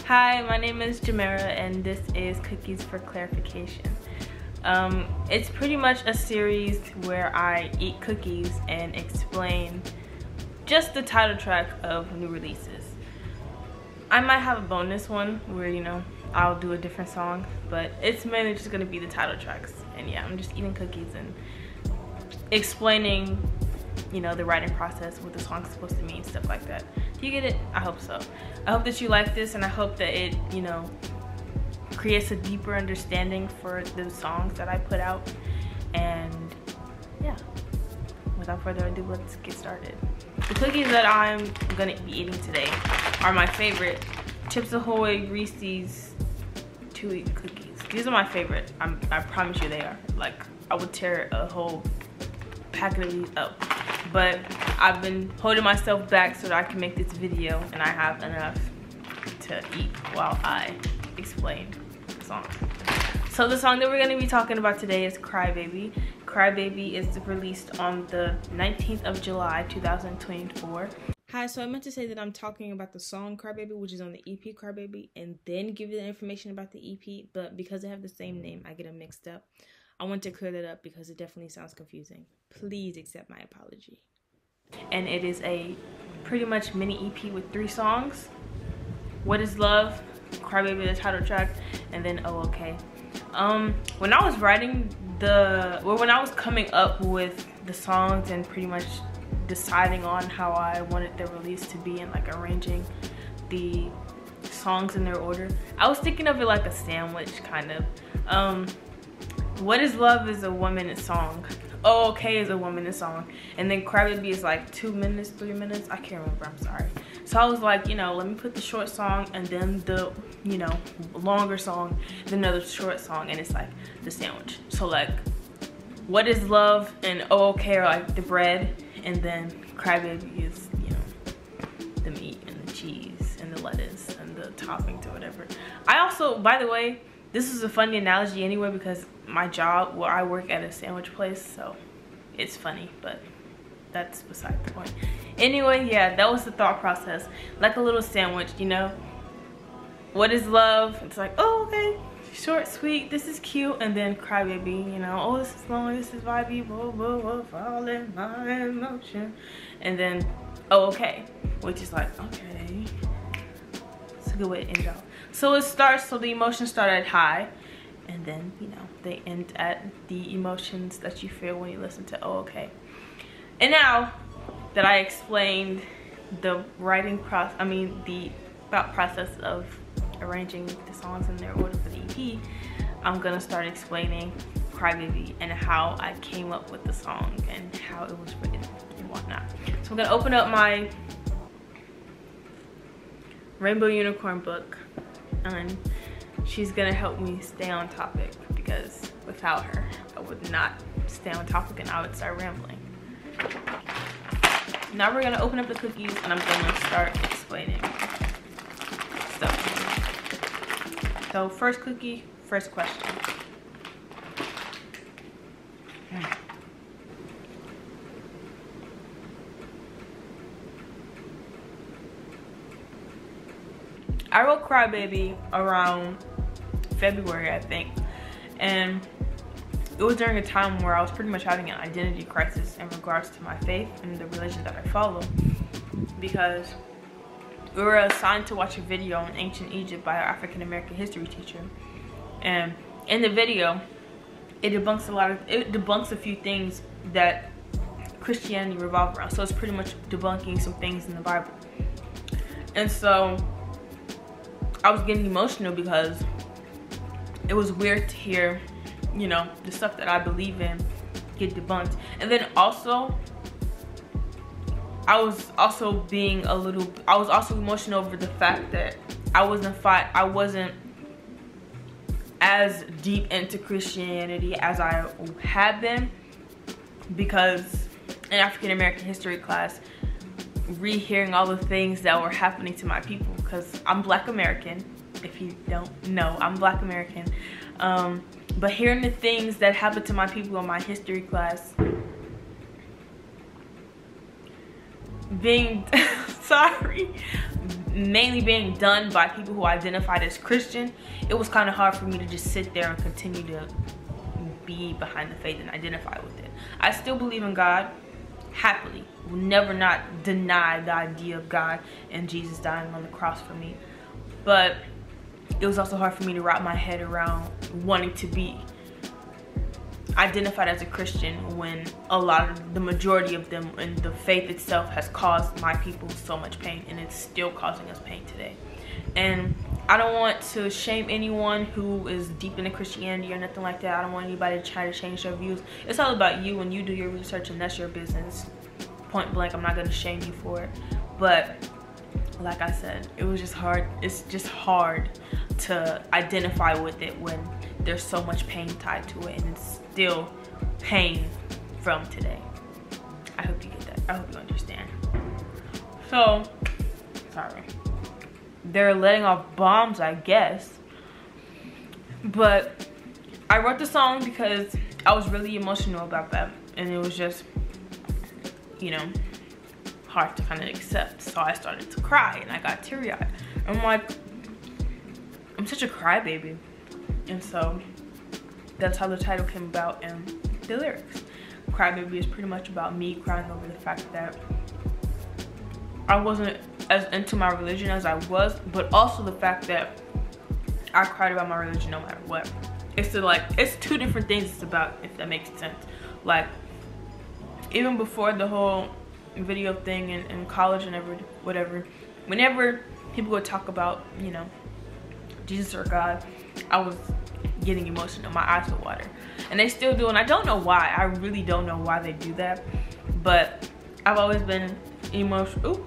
Hi, my name is Jamerra and this is Cookies for Clarification. It's pretty much a series where I eat cookies and explain just the title track of new releases. I might have a bonus one where, I'll do a different song, but it's mainly just gonna be the title tracks. And yeah, I'm just eating cookies and explaining, the writing process, what the song's supposed to mean, stuff like that. Do you get it? I hope so. I hope that you like this, and I hope that it, creates a deeper understanding for the songs that I put out. And yeah, without further ado, let's get started. The cookies that I'm gonna be eating today are my favorite Chips Ahoy Reese's 2-week cookies. These are my favorite. I promise you they are. Like, I would tear a whole packet of these up. But I've been holding myself back so that I can make this video and I have enough to eat while I explain the song. So the song that we're going to be talking about today is Crybaby. Crybaby is released on the 19th of July 2024. Hi, so I meant to say that I'm talking about the song Crybaby, which is on the EP Crybaby, and then give you the information about the EP, but because they have the same name, I get them mixed up. I want to clear that up because it definitely sounds confusing. Please accept my apology. And it is a pretty much mini EP with 3 songs. What is Love, Crybaby, the title track, and then Oh Okay. When I was writing when I was coming up with the songs and pretty much deciding on how I wanted the release to be and like arranging the songs in their order, I was thinking of it like a sandwich kind of. What is Love is a 1-minute song. Oh Okay is a 1-minute song. And then Crybaby is like 2 minutes, 3 minutes. I can't remember, I'm sorry. So I was like, let me put the short song and then the, longer song, then another short song, and it's like the sandwich. So like, What is Love and Oh Okay are like the bread, and then Crybaby is, the meat and the cheese and the lettuce and the toppings or whatever. I also, by the way, this is a funny analogy anyway because my job, where I work at a sandwich place, so it's funny, but that's beside the point. Anyway, yeah, that was the thought process. Like a little sandwich, What is Love? It's like, oh, okay, short, sweet, this is cute. And then Crybaby, oh, this is long, this is vibey, whoa, whoa, whoa, fall in my emotion. And then, oh, okay, which is like, okay. It's a good way to end off. So it starts, so the emotions start at high, and then, they end at the emotions that you feel when you listen to Oh Okay. And now that I explained the writing process, the thought process of arranging the songs in their order for the EP, I'm gonna start explaining Crybaby and how I came up with the song and how it was written and whatnot. So I'm gonna open up my Rainbow Unicorn book, and she's gonna help me stay on topic because without her, I would not stay on topic and I would start rambling. Now we're gonna open up the cookies and I'm gonna start explaining stuff. So first cookie, first question. I wrote Crybaby around February, I think, and it was during a time where I was pretty much having an identity crisis in regards to my faith and the religion that I follow, because we were assigned to watch a video on ancient Egypt by our African American history teacher, and in the video it debunks a few things that Christianity revolves around. So it's pretty much debunking some things in the Bible, and so I was getting emotional because it was weird to hear, the stuff that I believe in get debunked. And then also, I was also emotional over the fact that I wasn't as deep into Christianity as I had been, because in African American history class, rehearing all the things that were happening to my people, because I'm Black American. If you don't know, I'm Black American. But hearing the things that happened to my people in my history class, being sorry, mainly being done by people who identified as Christian, it was kind of hard for me to just sit there and continue to be behind the faith and identify with it. I still believe in God, happily. Will never not deny the idea of God and Jesus dying on the cross for me. But it was also hard for me to wrap my head around wanting to be identified as a Christian when the majority of them and the faith itself has caused my people so much pain, and it's still causing us pain today. And I don't want to shame anyone who is deep into Christianity or nothing like that. I don't want anybody to try to change their views. It's all about you, and you do your research, and that's your business. Point blank, I'm not going to shame you for it. But like I said, it was just hard. It's just hard to identify with it when there's so much pain tied to it, and it's still pain from today. I hope you get that. I hope you understand. So, sorry. They're letting off bombs, I guess. But I wrote the song because I was really emotional about that, and it was just, you know, hard to kind of accept. So I started to cry, and I got teary-eyed. I'm like, I'm such a crybaby. And so that's how the title came about and the lyrics. Crybaby is pretty much about me crying over the fact that I wasn't as into my religion as I was, but also the fact that I cried about my religion no matter what. It's two different things it's about, if that makes sense. Like, even before the whole video thing in college and whatever, whenever people would talk about, you know, Jesus or God, I was getting emotional. My eyes would water, and they still do, and I don't know why. I really don't know why they do that, but I've always been emotional.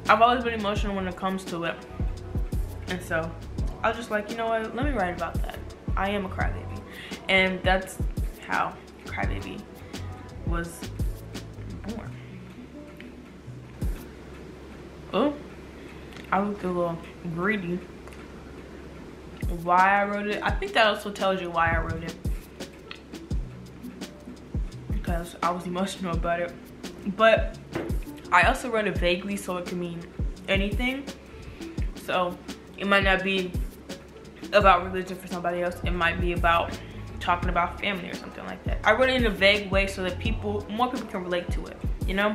I've always been emotional when it comes to it, and so I was just like, you know what, let me write about that. I am a crybaby, and that's how Crybaby was born. Oh, I looked a little greedy. Why I wrote it, I think that also tells you why I wrote it, because I was emotional about it. But I also wrote it vaguely, so it could mean anything. So it might not be about religion for somebody else. It might be about talking about family or something like that. I wrote it in a vague way so that more people can relate to it, you know.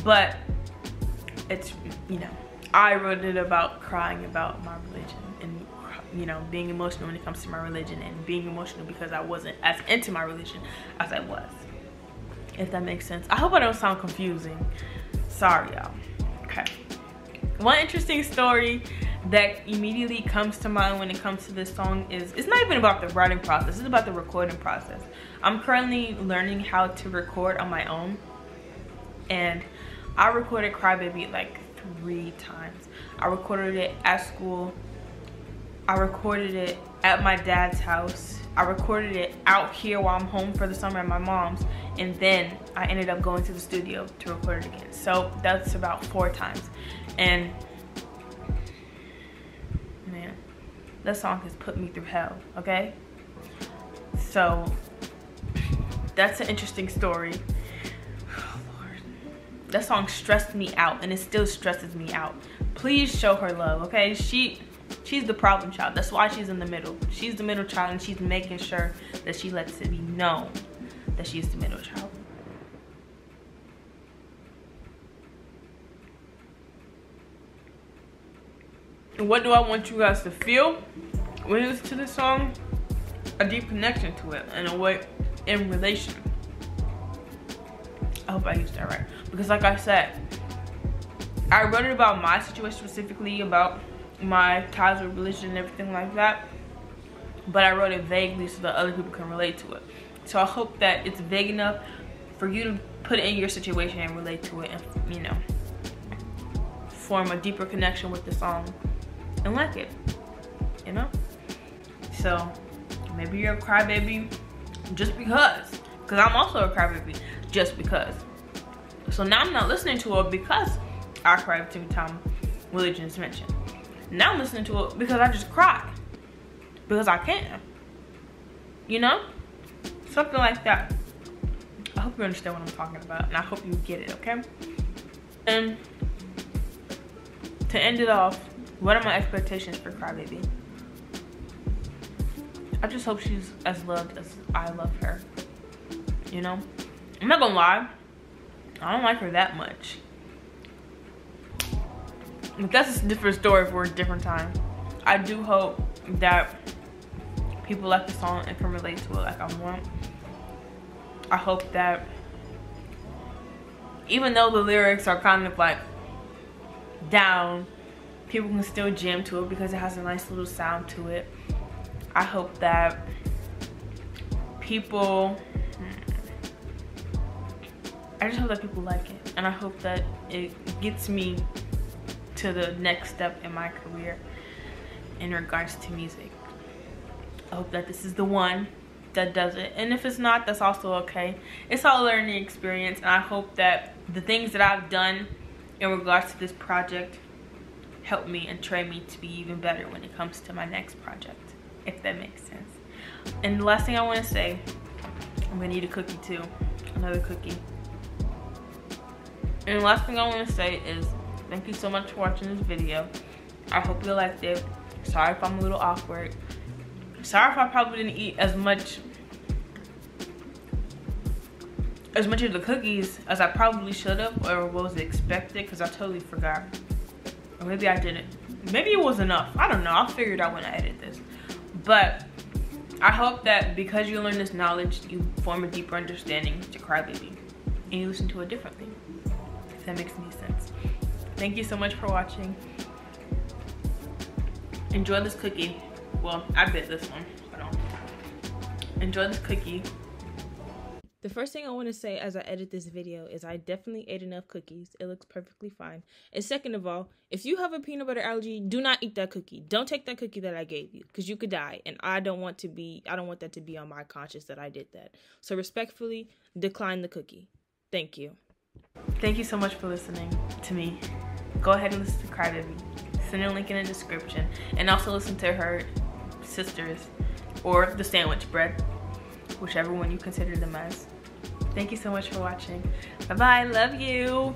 But it's, you know, I wrote it about crying about my religion, and, you know, being emotional when it comes to my religion, and being emotional because I wasn't as into my religion as I was, if that makes sense. I hope I don't sound confusing. Sorry, y'all. Okay. One interesting story that immediately comes to mind when it comes to this song is, it's not even about the writing process, it's about the recording process. I'm currently learning how to record on my own, and I recorded Crybaby like 3 times. I recorded it at school, I recorded it at my dad's house, I recorded it out here while I'm home for the summer at my mom's, and then I ended up going to the studio to record it again. So that's about 4 times. And man, that song has put me through hell, okay? So that's an interesting story. Oh Lord, that song stressed me out, and it still stresses me out. Please show her love, okay? She's the problem child. That's why she's in the middle. She's the middle child, and she's making sure that she lets it be known that she's the middle child. And what do I want you guys to feel when you listen to this song? A deep connection to it, in a way, in relation. I hope I used that right. Because like I said, I wrote it about my situation specifically, about my ties with religion and everything like that, but I wrote it vaguely so that other people can relate to it. So I hope that it's vague enough for you to put it in your situation and relate to it, and, you know, form a deeper connection with the song and like it, you know. So maybe you're a crybaby just because I'm also a crybaby just because. So now I'm not listening to it because I cry every time religion is mentioned. Now I'm listening to it because I just cry. Because I can. You know? Something like that. I hope you understand what I'm talking about, and I hope you get it, okay? And to end it off, what are my expectations for Crybaby? I just hope she's as loved as I love her. You know? I'm not gonna lie, I don't like her that much. But that's a different story for a different time. I do hope that people like the song and can relate to it like I want. I hope that even though the lyrics are kind of like down, people can still jam to it because it has a nice little sound to it. I hope that people, I just hope that people like it, and I hope that it gets me to the next step in my career in regards to music. I hope that this is the one that does it, and if it's not, that's also okay. It's all a learning experience, and I hope that the things that I've done in regards to this project help me and train me to be even better when it comes to my next project, if that makes sense. And the last thing I want to say, I'm gonna need a cookie too, another cookie. And the last thing I want to say is thank you so much for watching this video. I hope you liked it. Sorry if I'm a little awkward. Sorry if I probably didn't eat as much of the cookies as I probably should have or was expected, because I totally forgot. Or maybe I didn't. Maybe it was enough. I don't know. I'll figure it out when I edit this. But I hope that because you learn this knowledge, you form a deeper understanding to Crybaby and you listen to it differently, if that makes any sense. Thank you so much for watching. Enjoy this cookie. Well, I bit this one. Enjoy this cookie. The first thing I want to say as I edit this video is I definitely ate enough cookies. It looks perfectly fine. And second of all, if you have a peanut butter allergy, do not eat that cookie. Don't take that cookie that I gave you, because you could die. And I don't want that to be on my conscience that I did that. So respectfully, decline the cookie. Thank you. Thank you so much for listening to me. Go ahead and listen to Crybaby. Send a link in the description. And also listen to her sisters or the sandwich bread, whichever one you consider them as. Thank you so much for watching. Bye bye, love you.